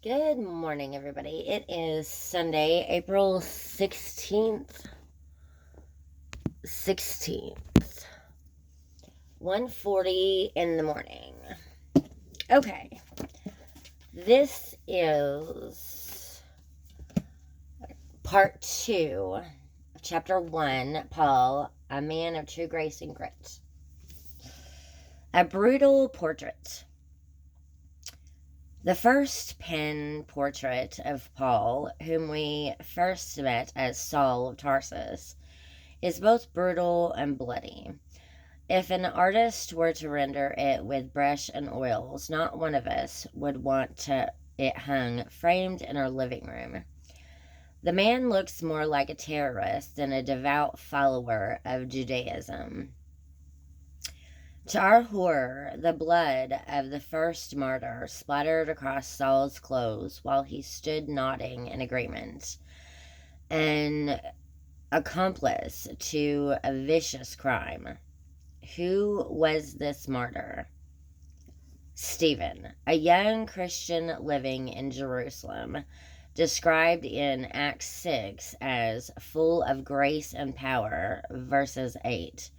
Good morning, everybody. It is Sunday, April 16th. 1:40 in the morning. Okay. This is part 2 of chapter 1, Paul, a man of true grace and grit. A brutal portrait. The first pen portrait of Paul, whom we first met as Saul of Tarsus, is both brutal and bloody. If an artist were to render it with brush and oils, not one of us would want it hung framed in our living room. The man looks more like a terrorist than a devout follower of Judaism. To our horror, the blood of the first martyr splattered across Saul's clothes while he stood nodding in agreement. An accomplice to a vicious crime. Who was this martyr? Stephen, a young Christian living in Jerusalem, described in Acts 6 as full of grace and power, verses 8,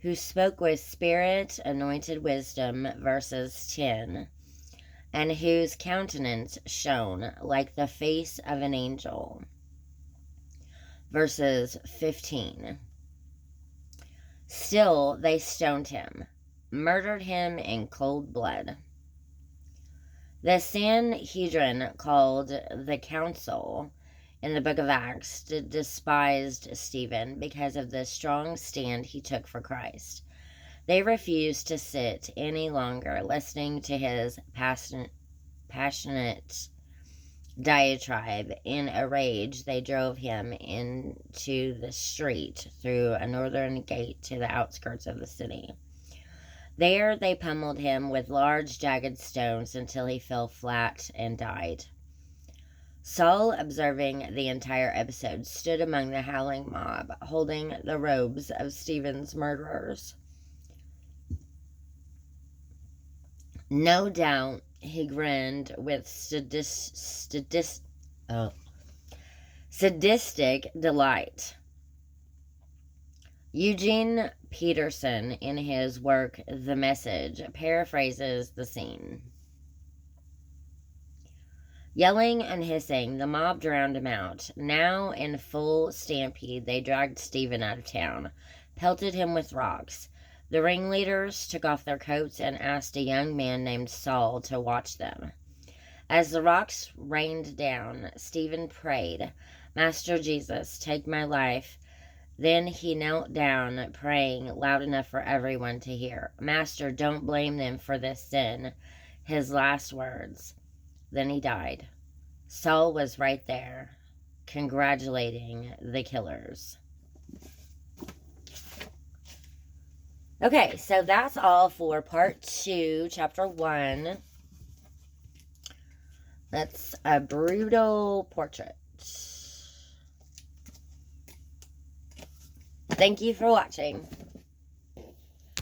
who spoke with spirit anointed wisdom, verses 10, and whose countenance shone like the face of an angel, verses 15. Still they stoned him, murdered him in cold blood. The Sanhedrin, called the Council in the book of Acts, despised Stephen because of the strong stand he took for Christ. They refused to sit any longer listening to his passionate diatribe. In a rage, they drove him into the street through a northern gate to the outskirts of the city. There they pummeled him with large jagged stones until he fell flat and died. Saul, observing the entire episode, stood among the howling mob, holding the robes of Stephen's murderers. No doubt he grinned with sadistic delight. Eugene Peterson, in his work The Message, paraphrases the scene. Yelling and hissing, the mob drowned him out. Now, in full stampede, they dragged Stephen out of town, pelted him with rocks. The ringleaders took off their coats and asked a young man named Saul to watch them. As the rocks rained down, Stephen prayed, "Master Jesus, take my life." Then he knelt down, praying loud enough for everyone to hear, "Master, don't blame them for this sin." His last words. Then he died. Saul was right there, congratulating the killers. Okay, so that's all for part 2, chapter 1. That's a brutal portrait. Thank you for watching.